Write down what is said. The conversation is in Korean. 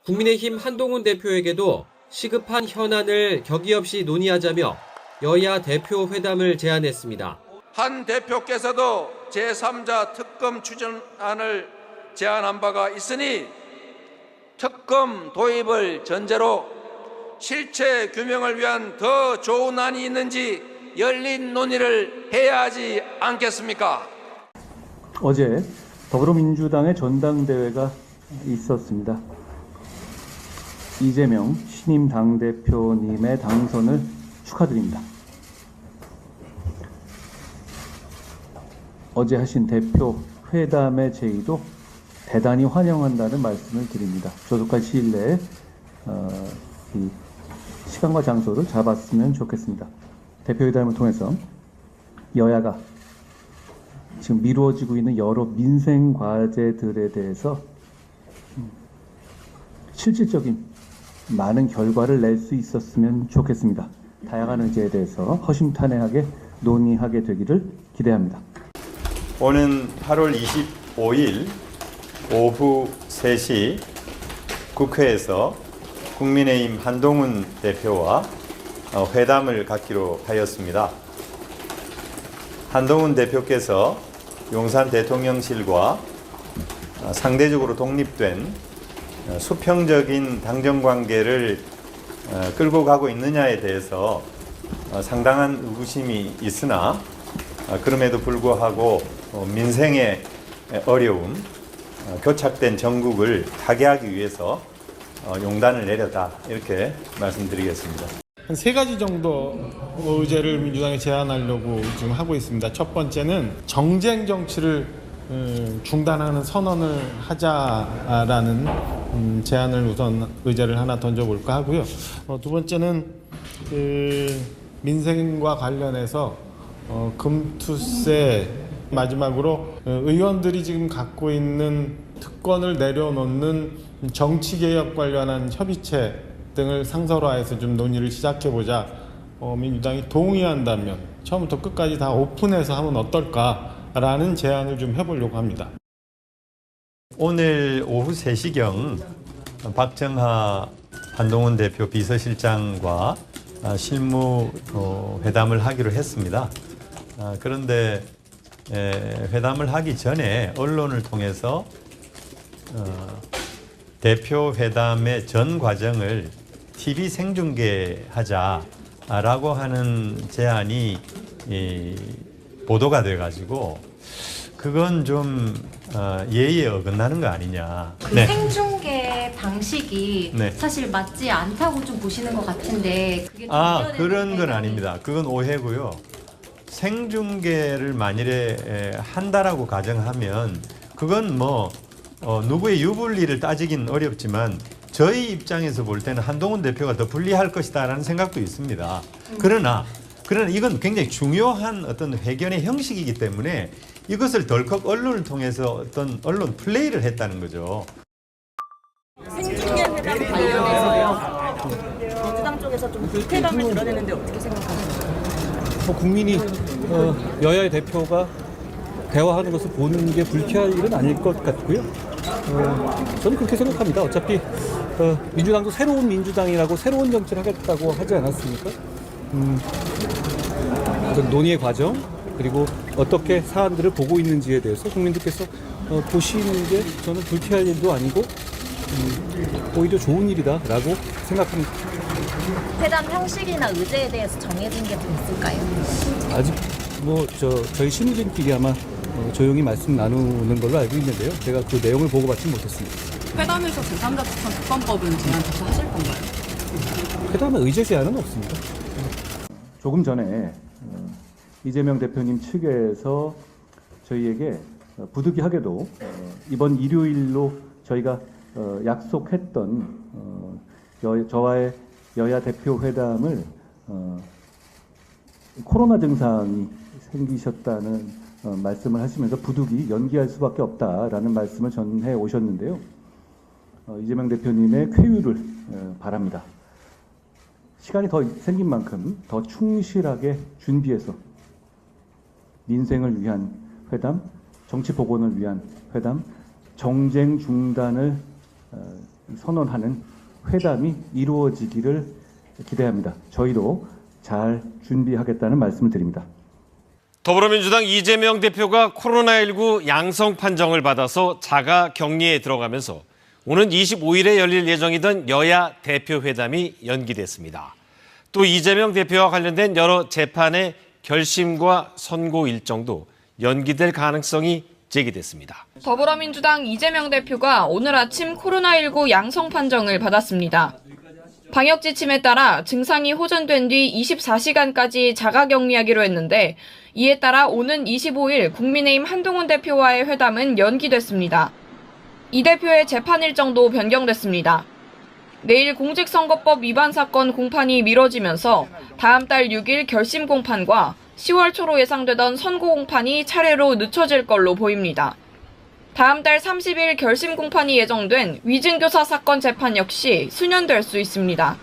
국민의힘 한동훈 대표에게도 시급한 현안을 격의 없이 논의하자며 여야 대표 회담을 제안했습니다. 한 대표께서도 제3자 특검 추진안을 제안한 바가 있으니 특검 도입을 전제로 실체 규명을 위한 더 좋은 안이 있는지 열린 논의를 해야 하지 않겠습니까? 어제 더불어민주당의 전당대회가 있었습니다. 이재명 신임 당대표님의 당선을 축하드립니다. 어제 하신 대표 회담의 제의도 대단히 환영한다는 말씀을 드립니다. 조속한 시일 내에 이 시간과 장소를 잡았으면 좋겠습니다. 대표 회담을 통해서 여야가 지금 미루어지고 있는 여러 민생 과제들에 대해서 실질적인 많은 결과를 낼 수 있었으면 좋겠습니다. 다양한 의제에 대해서 허심탄회하게 논의하게 되기를 기대합니다. 오는 8월 25일 오후 3시 국회에서 국민의힘 한동훈 대표와 회담을 갖기로 하였습니다. 한동훈 대표께서 용산 대통령실과 상대적으로 독립된 수평적인 당정관계를 끌고 가고 있느냐에 대해서 상당한 의구심이 있으나 그럼에도 불구하고 민생의 어려움, 교착된 전국을 타개하기 위해서 용단을 내렸다 이렇게 말씀드리겠습니다. 한 3가지 정도 의제를 민주당에 제안하려고 지금 하고 있습니다. 첫 번째는 정쟁 정치를 중단하는 선언을 하자라는 제안을 우선 의제를 하나 던져볼까 하고요. 두 번째는 민생과 관련해서 금투세, 마지막으로 의원들이 지금 갖고 있는 특권을 내려놓는 정치개혁 관련한 협의체 등을 상설화해서 좀 논의를 시작해보자. 민주당이 동의한다면 처음부터 끝까지 다 오픈해서 하면 어떨까라는 제안을 좀 해보려고 합니다. 오늘 오후 3시경 박정하 한동훈 대표 비서실장과 실무 회담을 하기로 했습니다. 그런데 회담을 하기 전에 언론을 통해서 대표 회담의 전 과정을 TV 생중계하자라고 하는 제안이 보도가 돼가지고 그건 좀 예의에 어긋나는 거 아니냐. 그 생중계 방식이 사실 맞지 않다고 좀 보시는 것 같은데 그게 좀 그런 건 아닙니다. 그건 오해고요. 생중계를 만일에 한다라고 가정하면 그건 누구의 유불리를 따지긴 어렵지만 저희 입장에서 볼 때는 한동훈 대표가 더 불리할 것이다라는 생각도 있습니다. 그러나 이건 굉장히 중요한 어떤 회견의 형식이기 때문에 이것을 덜컥 언론을 통해서 어떤 언론 플레이를 했다는 거죠. 생중계 회담 관련해서요. 민주당 쪽에서 좀 불쾌감을 드러내는데 어떻게 생각하세요? 국민이 여야의 대표가 대화하는 것을 보는 게 불쾌할 일은 아닐 것 같고요. 저는 그렇게 생각합니다. 어차피 민주당도 새로운 민주당이라고 새로운 정치를 하겠다고 하지 않았습니까? 어떤 논의의 과정 그리고 어떻게 사안들을 보고 있는지에 대해서 국민들께서 보시는 게 저는 불쾌할 일도 아니고 오히려 좋은 일이다라고 생각합니다. 회담 형식이나 의제에 대해서 정해진 게 좀 있을까요? 아직 저희 신우진끼리 아마 조용히 말씀 나누는 걸로 알고 있는데요. 제가 그 내용을 보고받지 못했습니다. 회담에서 제3자 특검법은 제안 다시 하실 건가요? 회담에 의제 제안은 없습니다. 조금 전에 이재명 대표님 측에서 저희에게 부득이하게도 이번 일요일로 저희가 약속했던 저와의 여야 대표 회담을 코로나 증상이 생기셨다는 말씀을 하시면서 부득이 연기할 수밖에 없다라는 말씀을 전해 오셨는데요. 이재명 대표님의 쾌유를 바랍니다. 시간이 더 생긴 만큼 더 충실하게 준비해서 민생을 위한 회담, 정치 복원을 위한 회담, 정쟁 중단을 선언하는 회담이 이루어지기를 기대합니다. 저희도 잘 준비하겠다는 말씀을 드립니다. 더불어민주당 이재명 대표가 코로나19 양성 판정을 받아서 자가 격리에 들어가면서 오는 25일에 열릴 예정이던 여야 대표회담이 연기됐습니다. 또 이재명 대표와 관련된 여러 재판의 결심과 선고 일정도 연기될 가능성이 제기됐습니다. 더불어민주당 이재명 대표가 오늘 아침 코로나19 양성 판정을 받았습니다. 방역 지침에 따라 증상이 호전된 뒤 24시간까지 자가 격리하기로 했는데 이에 따라 오는 25일 국민의힘 한동훈 대표와의 회담은 연기됐습니다. 이 대표의 재판 일정도 변경됐습니다. 내일 공직선거법 위반 사건 공판이 미뤄지면서 다음 달 6일 결심 공판과 10월 초로 예상되던 선고 공판이 차례로 늦춰질 걸로 보입니다. 다음 달 30일 결심 공판이 예정된 위증교사 사건 재판 역시 수년될 수 있습니다.